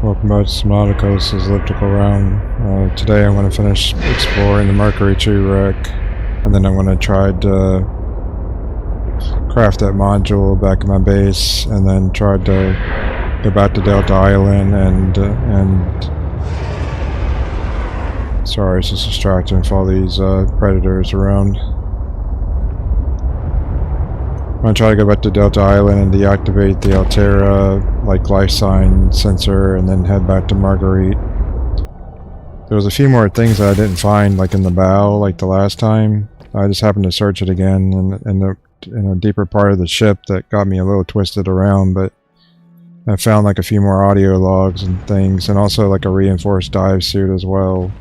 Welcome back to Subnautica. This is Elliptical Round. Today I'm going to finish exploring the Mercury II wreck, and then I'm going to try to craft that module back in my base, and then try to go back to Delta Island and sorry, it's just distracting with all these predators around. I'm going to try to go back to Delta Island and deactivate the Alterra life sign sensor and then head back to Marguerit. There was a few more things that I didn't find in the bow like the last time. I just happened to search it again in a deeper part of the ship that got me a little twisted around, but I found a few more audio logs and things, and also a reinforced dive suit as well.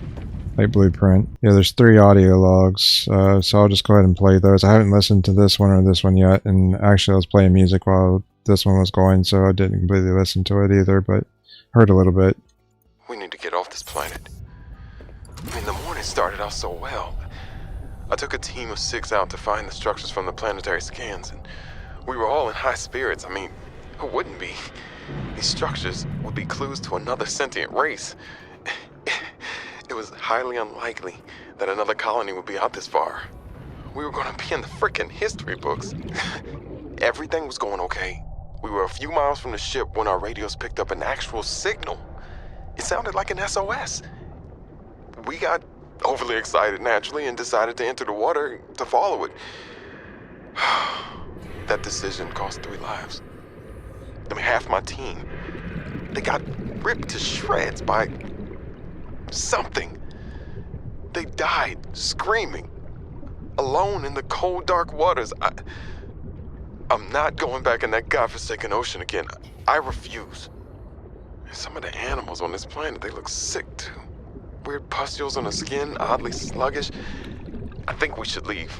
Blueprint. Yeah, there's 3 audio logs, so I'll just go ahead and play those. I haven't listened to this one or this one yet, and actually I was playing music while this one was going, so I didn't completely listen to it either, but heard a little bit. We need to get off this planet. The morning started off so well. I took a team of 6 out to find the structures from the planetary scans, and we were all in high spirits. Who wouldn't be? These structures would be clues to another sentient race. It was highly unlikely that another colony would be out this far. We were going to be in the frickin' history books. Everything was going okay. We were a few miles from the ship when our radios picked up an actual signal. It sounded like an SOS. We got overly excited naturally and decided to enter the water to follow it. That decision cost 3 lives. Half my team. They got ripped to shreds by something. They died screaming, alone in the cold, dark waters. I'm not going back in that godforsaken ocean again. I refuse. Some of the animals on this planet, they look sick too. Weird pustules on the skin, oddly sluggish. I think we should leave.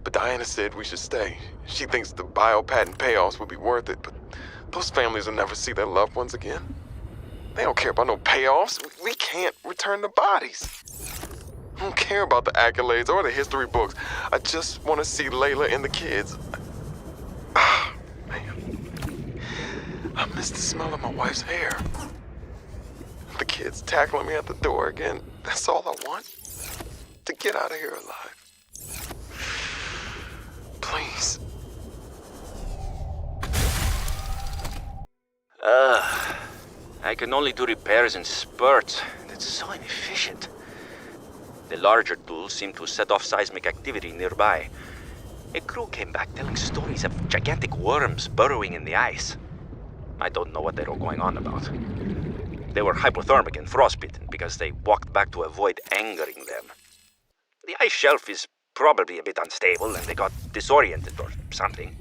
But Diana said we should stay. She thinks the biopatent payoffs would be worth it, but those families will never see their loved ones again. They don't care about no payoffs. We can't return the bodies. I don't care about the accolades or the history books. I just want to see Layla and the kids. Man. I miss the smell of my wife's hair. The kids tackling me at the door again. That's all I want. To get out of here alive. Please. I can only do repairs in spurts. It's so inefficient. The larger tools seem to set off seismic activity nearby. A crew came back telling stories of gigantic worms burrowing in the ice. I don't know what they were going on about. They were hypothermic and frostbitten because they walked back to avoid angering them. The ice shelf is probably a bit unstable and they got disoriented or something.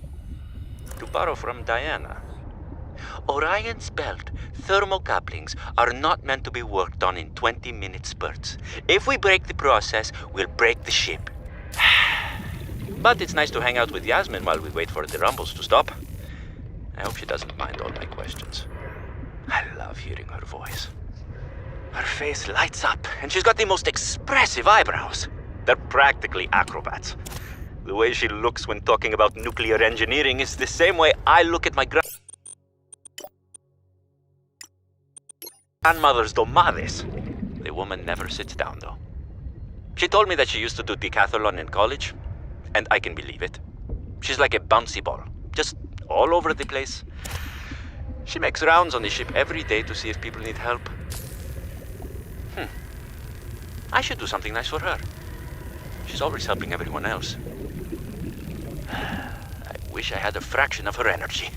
To borrow from Diana, Orion's belt thermocouplings are not meant to be worked on in 20-minute spurts. If we break the process, we'll break the ship. But it's nice to hang out with Yasmin while we wait for the rumbles to stop. I hope she doesn't mind all my questions. I love hearing her voice. Her face lights up, and she's got the most expressive eyebrows. They're practically acrobats. The way she looks when talking about nuclear engineering is the same way I look at my grandmother's domades. The woman never sits down, though. She told me that she used to do decathlon in college, and I can believe it. She's like a bouncy ball, just all over the place. She makes rounds on the ship every day to see if people need help. I should do something nice for her. She's always helping everyone else. I wish I had a fraction of her energy.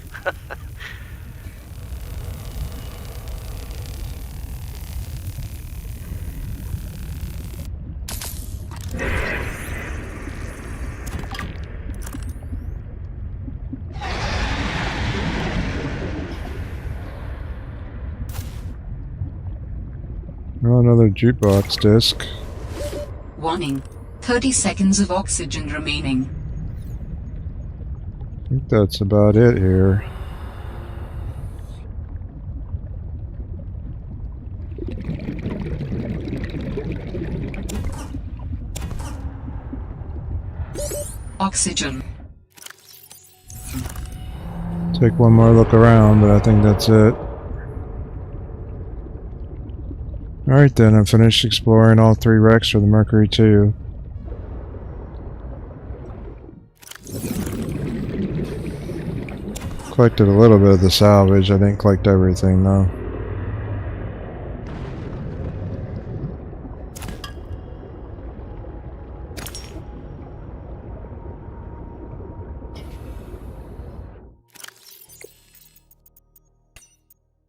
Oh, another jukebox disc. Warning. 30 seconds of oxygen remaining. I think that's about it here. Oxygen. Take one more look around, but I think that's it. Alright then, I'm finished exploring all 3 wrecks for the Mercury II. Collected a little bit of the salvage, I didn't collect everything though.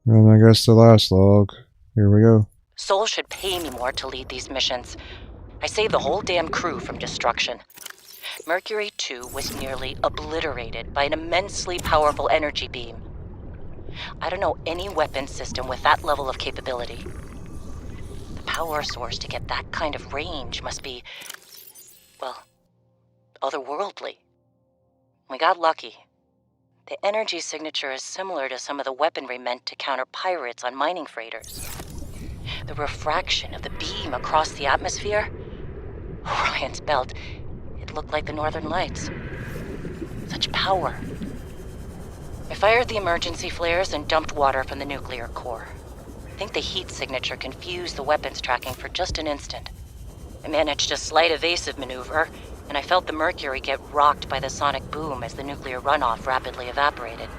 And I guess the last log. Here we go. Sol should pay me more to lead these missions. I saved the whole damn crew from destruction. Mercury II was nearly obliterated by an immensely powerful energy beam. I don't know any weapon system with that level of capability. The power source to get that kind of range must be, well, otherworldly. We got lucky. The energy signature is similar to some of the weaponry meant to counter pirates on mining freighters. The refraction of the beam across the atmosphere? Orion's belt, it looked like the Northern Lights. Such power. I fired the emergency flares and dumped water from the nuclear core. I think the heat signature confused the weapons tracking for just an instant. I managed a slight evasive maneuver, and I felt the Mercury get rocked by the sonic boom as the nuclear runoff rapidly evaporated.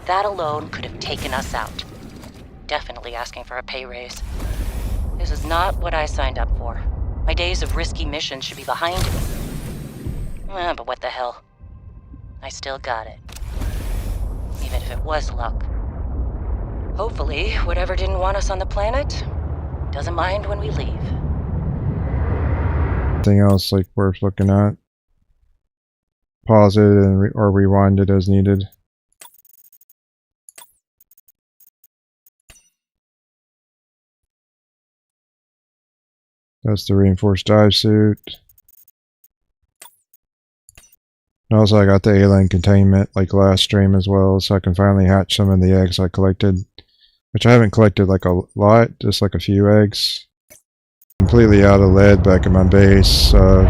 That alone could have taken us out. Definitely asking for a pay raise. This is not what I signed up for. My days of risky missions should be behind me. But what the hell? I still got it. Even if it was luck. Hopefully, whatever didn't want us on the planet doesn't mind when we leave. Anything else like worth looking at? Pause it and or rewind it as needed. That's the reinforced dive suit. And also I got the alien containment like last stream as well, so I can finally hatch some of the eggs I collected. Which I haven't collected like a lot, just like a few eggs. Completely out of lead back at my base. I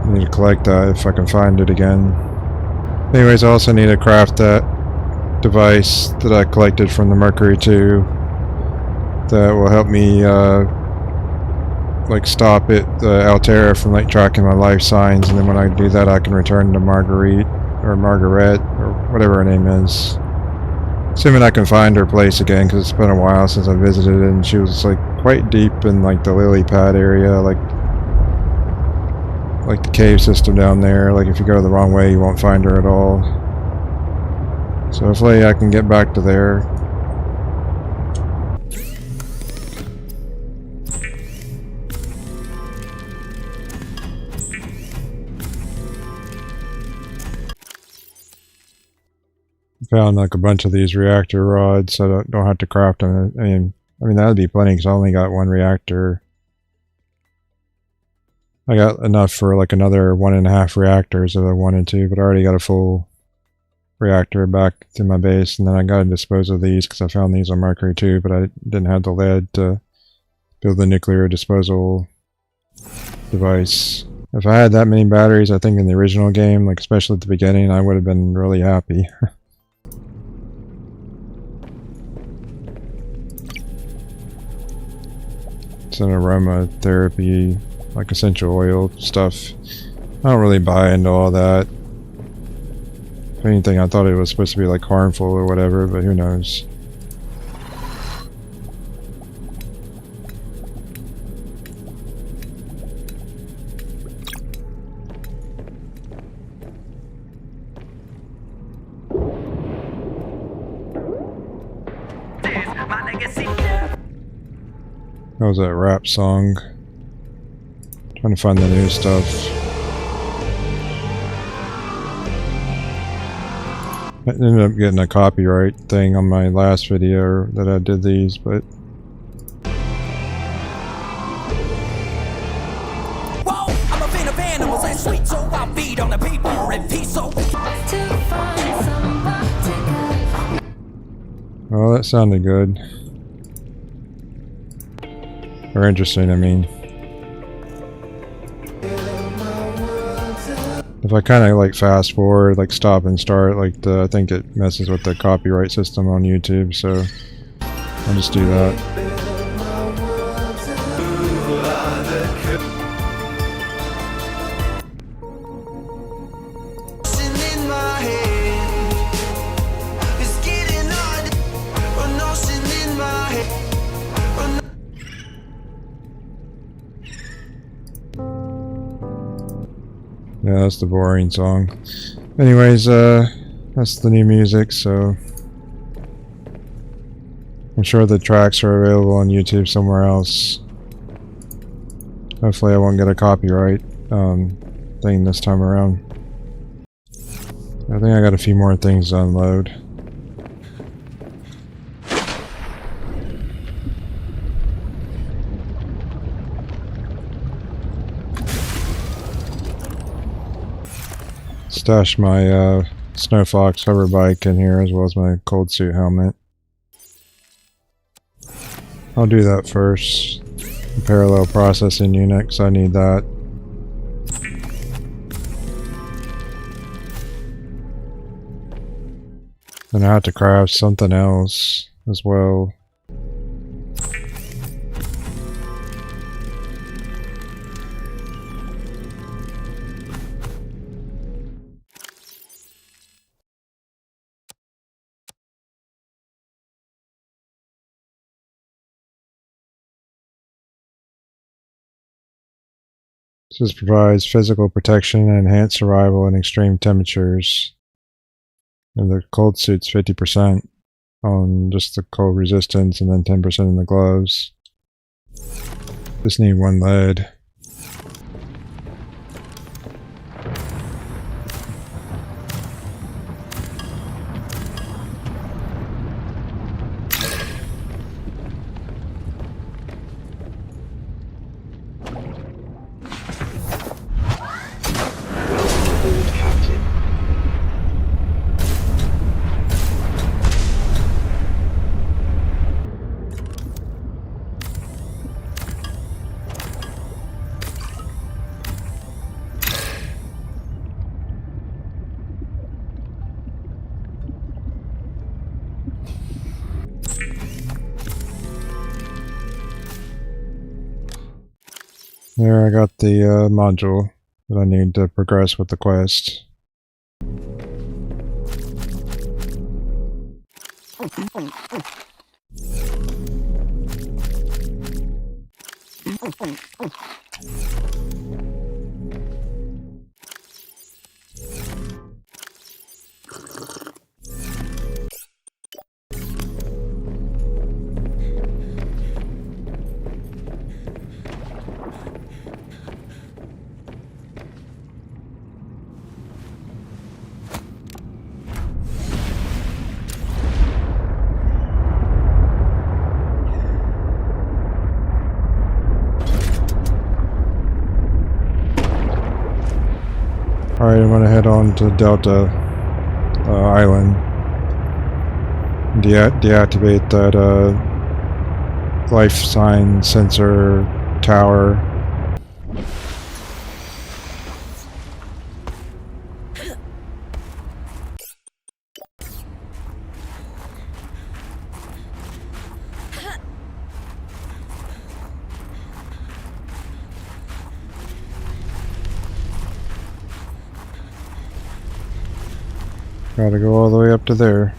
need to collect that if I can find it again. Anyways, I also need to craft that device that I collected from the Mercury II that will help me like stop it, the Alterra, from like tracking my life signs, and then when I do that I can return to Marguerite or Marguerite or whatever her name is. Assuming I can find her place again, because it's been a while since I visited it, and she was like quite deep in like the lily pad area, like the cave system down there. Like if you go the wrong way you won't find her at all. So hopefully I can get back to there. Found like a bunch of these reactor rods, so I don't have to craft them. I mean that would be plenty because I only got 1 reactor. I got enough for like another 1.5 reactors if I wanted to, but I already got a full reactor back to my base, and then I gotta dispose of these because I found these on Mercury II, but I didn't have the lead to build the nuclear disposal device. If I had that many batteries, I think in the original game, like especially at the beginning, I would have been really happy. It's an aromatherapy, like essential oil stuff. I don't really buy into all that. If anything, I thought it was supposed to be like harmful or whatever, but who knows. That was that rap song. Trying to find the new stuff. I ended up getting a copyright thing on my last video that I did these, but Whoa, I'm a fan of animals and sweet, so I feed on the people and peace. So well, that sounded good. Or interesting, I mean. If I kind of like fast forward, like stop and start, like I think it messes with the copyright system on YouTube, so I'll just do that. Yeah, that's the boring song. Anyways, that's the new music, so I'm sure the tracks are available on YouTube somewhere else. Hopefully I won't get a copyright thing this time around. I think I got a few more things to unload. Stash my Snow Fox hover bike in here as well as my cold suit helmet. I'll do that first. Parallel processing unit, 'cause I need that. Then I have to craft something else as well. This provides physical protection and enhanced survival in extreme temperatures. And the cold suit's 50% on just the cold resistance and then 10% in the gloves. Just need one lead. There, I got the module that I need to progress with the quest. Alright, I'm gonna head on to Delta Island. Deactivate that life sign sensor tower. Gotta go all the way up to there.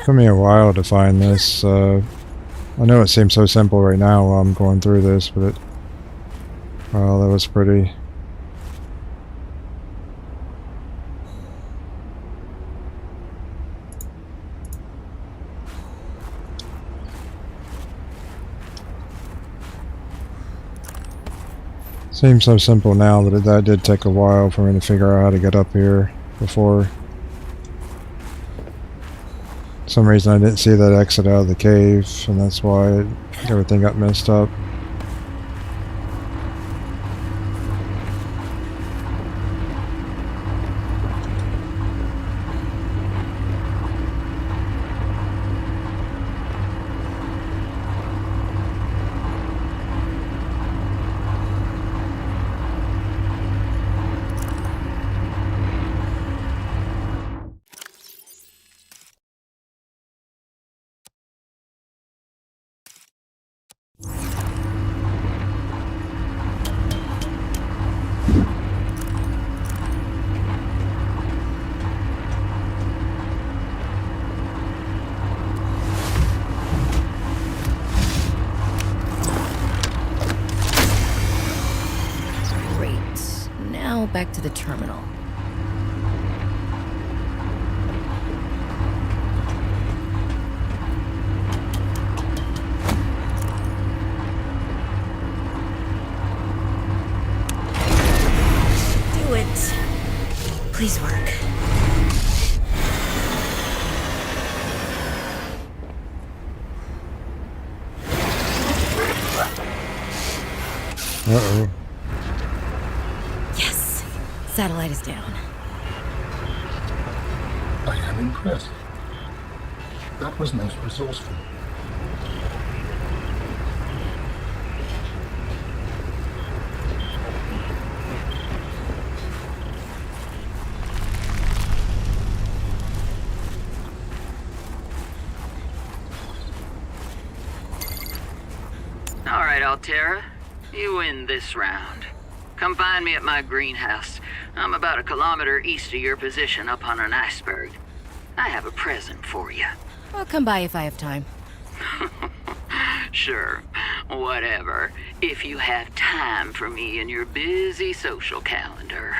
Took me a while to find this. I know it seems so simple right now while I'm going through this, but well, that was pretty. Seems so simple now, but that did take a while for me to figure out how to get up here before. For some reason I didn't see that exit out of the cave, and that's why everything got messed up. now back to the terminal. Do it. Please work. Uh-oh. Yes! Satellite is down. I am impressed. That was most resourceful. All right, Alterra. You win this round. Come find me at my greenhouse. I'm about 1 kilometer east of your position up on an iceberg. I have a present for you. I'll come by if I have time. Sure, whatever. If you have time for me in your busy social calendar.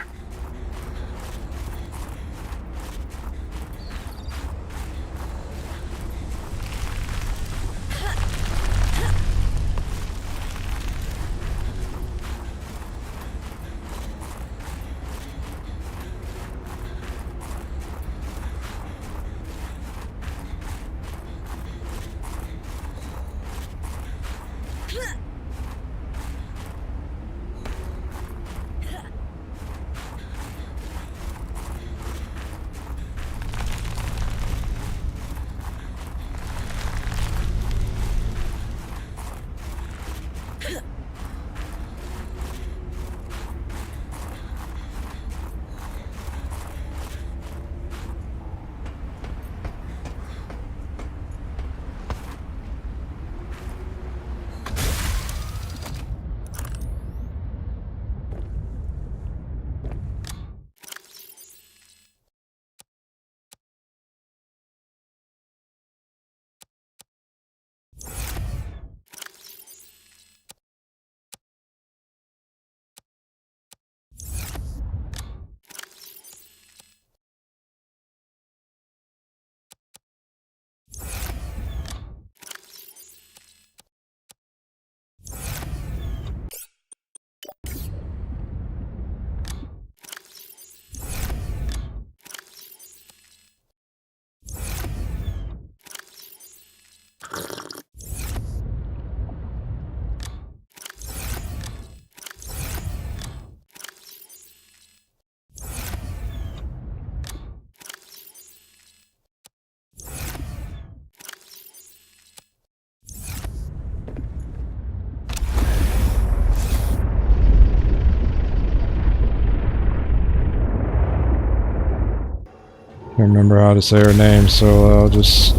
Can't remember how to say her name, so I'll just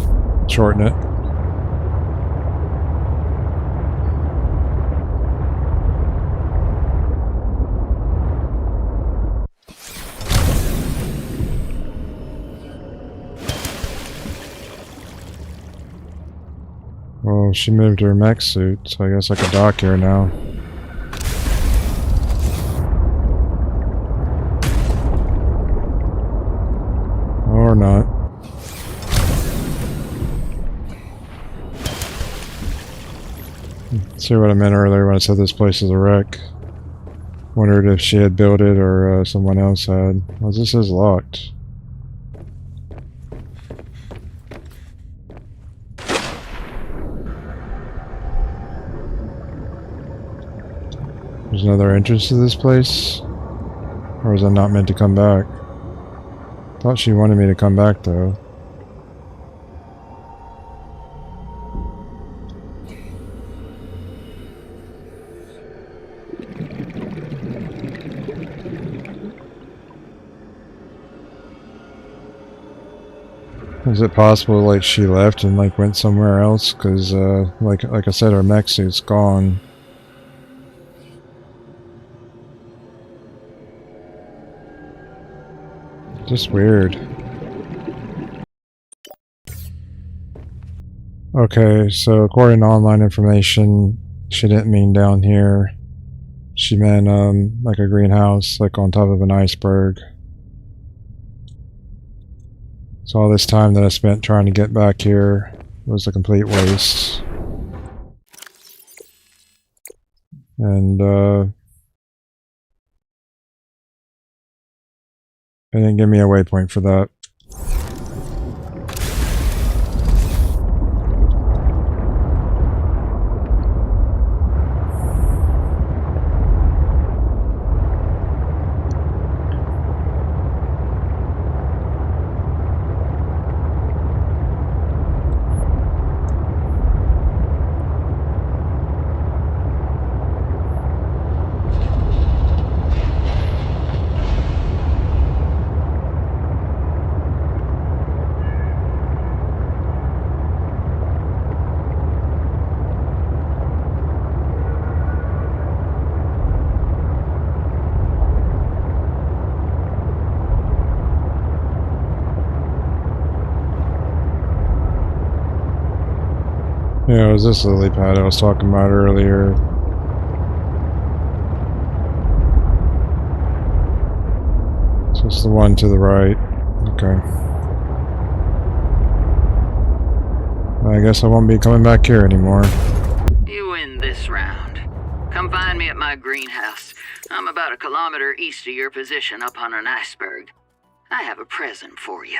shorten it. Well, she moved her mech suit, so I guess I can dock here now. Or not. See what I meant earlier when I said this place is a wreck. Wondered if she had built it or someone else had. Well, this is locked. There's another entrance to this place? Or is I not meant to come back? Thought she wanted me to come back though. Is it possible like she left and like went somewhere else? Cause like I said, her mech suit's gone. Just weird. Okay, so according to online information, she didn't mean down here. She meant like a greenhouse, like on top of an iceberg. So all this time that I spent trying to get back here was a complete waste. And they didn't give me a waypoint for that. Yeah, it was this lily pad I was talking about earlier. So it's the one to the right. Okay. I guess I won't be coming back here anymore. You win this round. Come find me at my greenhouse. I'm about a kilometer east of your position up on an iceberg. I have a present for you.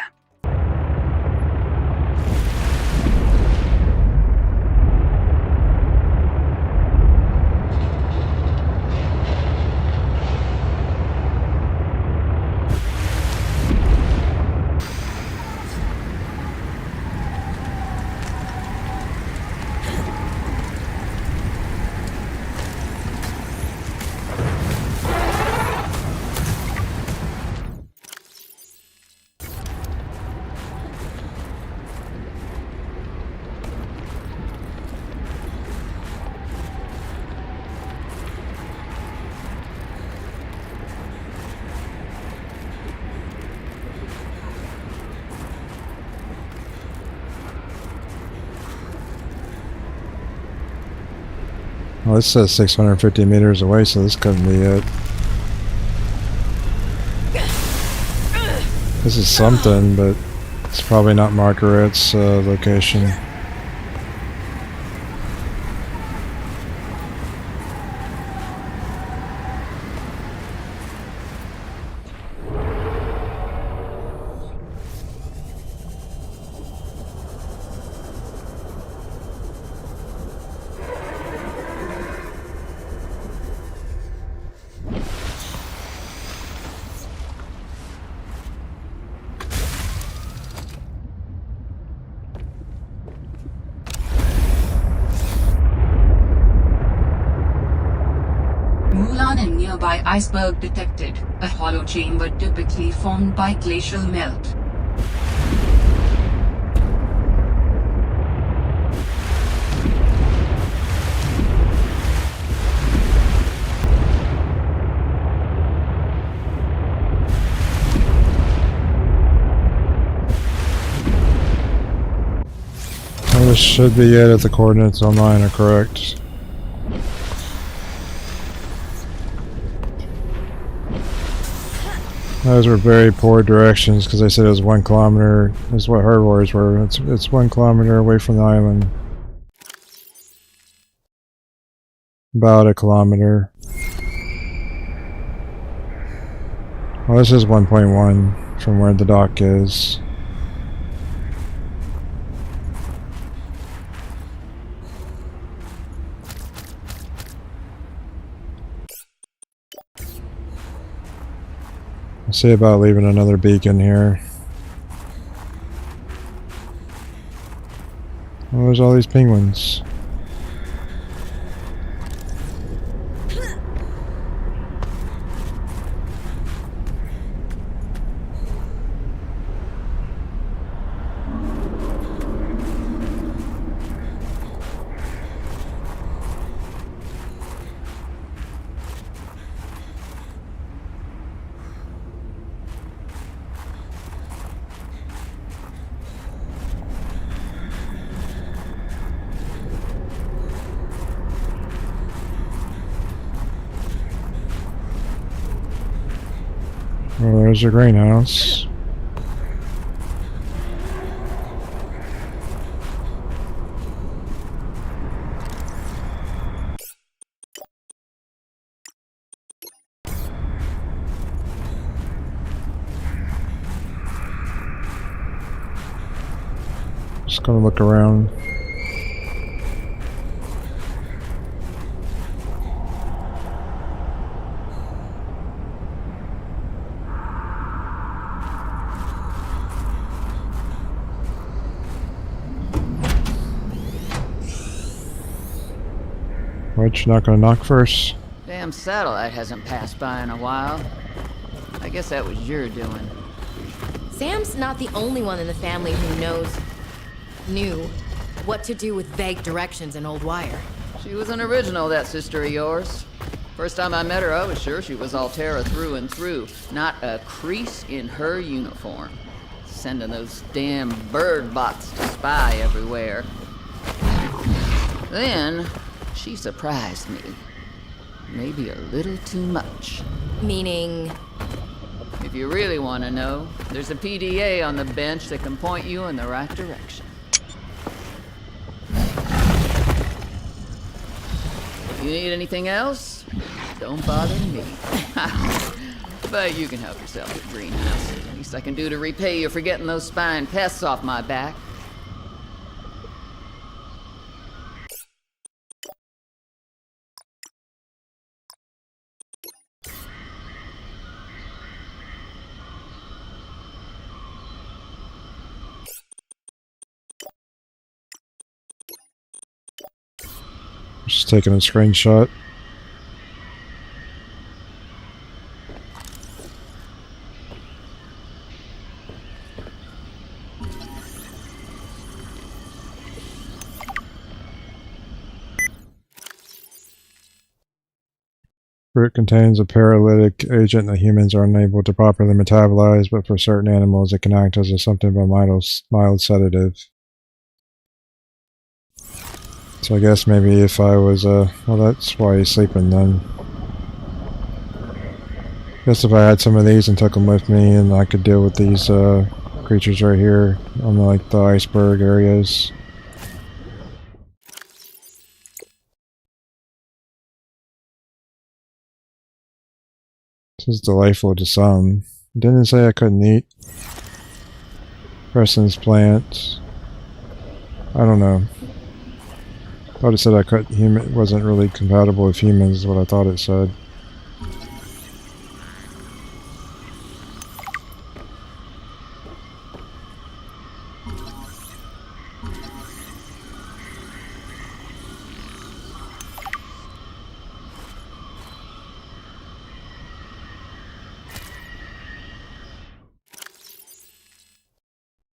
Well, this says 650 meters away, so this couldn't be it. This is something, but it's probably not Marguerit's location. Nearby iceberg detected, a hollow chamber typically formed by glacial melt. Well, this should be it if the coordinates online are correct. Those were very poor directions because they said it was 1 kilometer. Is what her words were. It's 1 kilometer away from the island. About a kilometer. Well, this is 1.1 from where the dock is. I'll see about leaving another beacon here. Oh, there's all these penguins. Well, there's your greenhouse. Just gonna look around. What, you're not gonna knock first? Damn satellite hasn't passed by in a while. I guess that was your doing. Sam's not the only one in the family who knew what to do with vague directions in old wire. She was an original, that sister of yours. First time I met her, I was sure she was Alterra through and through. Not a crease in her uniform. Sending those damn bird bots to spy everywhere. Then, she surprised me. Maybe a little too much. Meaning? If you really want to know, there's a PDA on the bench that can point you in the right direction. If you need anything else, don't bother me. But you can help yourself at greenhouse. Least I can do to repay you for getting those spine pests off my back. Just taking a screenshot. Fruit contains a paralytic agent that humans are unable to properly metabolize, but for certain animals it can act as something of a mild sedative. So I guess maybe if I was, well, that's why he's sleeping then. Guess if I had some of these and took them with me, and I could deal with these creatures right here on like the iceberg areas. This is delightful to some. Didn't say I couldn't eat. Preston's plant. I don't know. Thought it said I couldn't. Wasn't really compatible with humans. Is what I thought it said.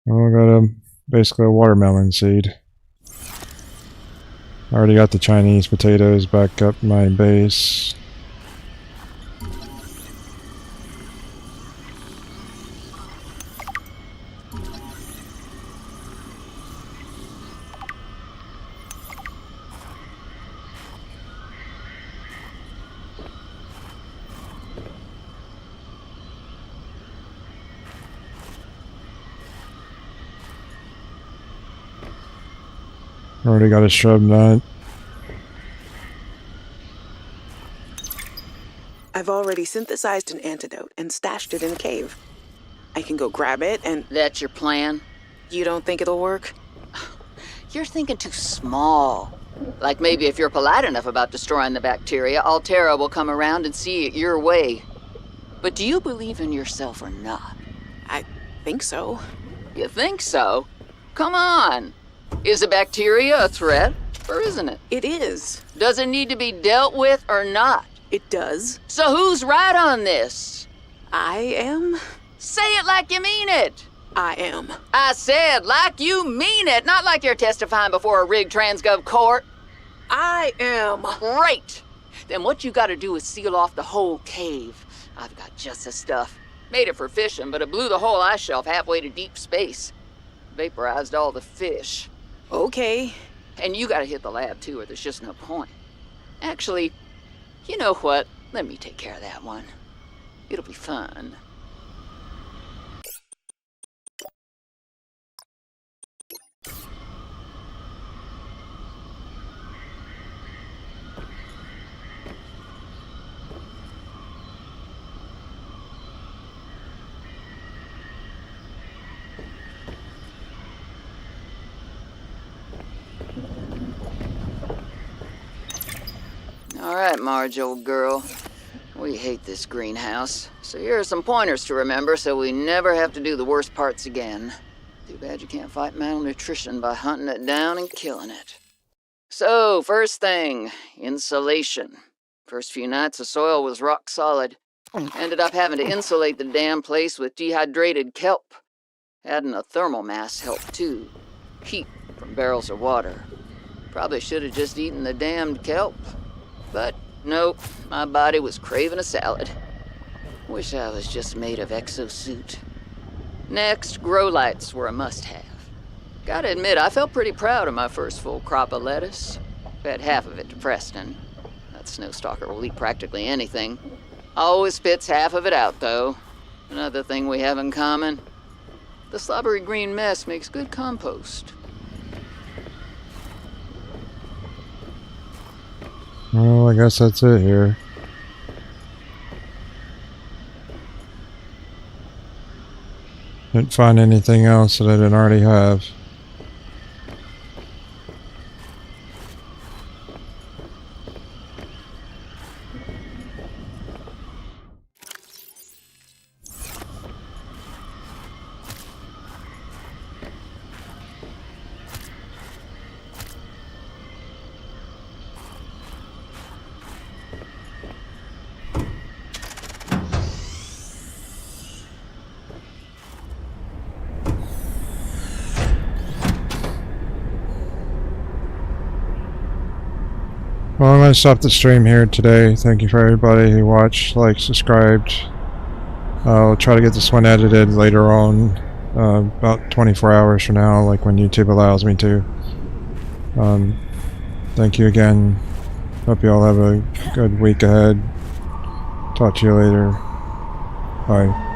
Well, I got basically a watermelon seed. I already got the Chinese potatoes back up my base. Already got a shrub nut. I've already synthesized an antidote and stashed it in the cave. I can go grab it and... That's your plan? You don't think it'll work? You're thinking too small. Like maybe if you're polite enough about destroying the bacteria, Alterra will come around and see it your way. But do you believe in yourself or not? I think so. You think so? Come on. Is the bacteria a threat, or isn't it? It is. Does it need to be dealt with or not? It does. So who's right on this? I am. Say it like you mean it. I am. I said like you mean it, not like you're testifying before a rigged transgov court. I am. Great. Then what you gotta do is seal off the whole cave. I've got just the stuff. Made it for fishing, but it blew the whole ice shelf halfway to deep space. Vaporized all the fish. Okay. And you gotta hit the lab too, or there's just no point. Actually, you know what? Let me take care of that one. It'll be fun. right, Marge, old girl. We hate this greenhouse, so here are some pointers to remember so we never have to do the worst parts again. Too bad you can't fight malnutrition by hunting it down and killing it. So, first thing, insulation. First few nights the soil was rock solid. Ended up having to insulate the damn place with dehydrated kelp. Adding a thermal mass helped too. Heat from barrels of water. Probably should have just eaten the damned kelp. But nope, my body was craving a salad. Wish I was just made of exosuit. Next, grow lights were a must-have. Gotta admit, I felt pretty proud of my first full crop of lettuce. Fed half of it to Preston. That snowstalker will eat practically anything. Always spits half of it out, though. Another thing we have in common. The slobbery green mess makes good compost. Well, I guess that's it here. Didn't find anything else that I didn't already have. Well, I'm going to stop the stream here today. Thank you for everybody who watched, liked, subscribed. I'll try to get this one edited later on, about 24 hours from now, like when YouTube allows me to. Thank you again. Hope you all have a good week ahead. Talk to you later. Bye.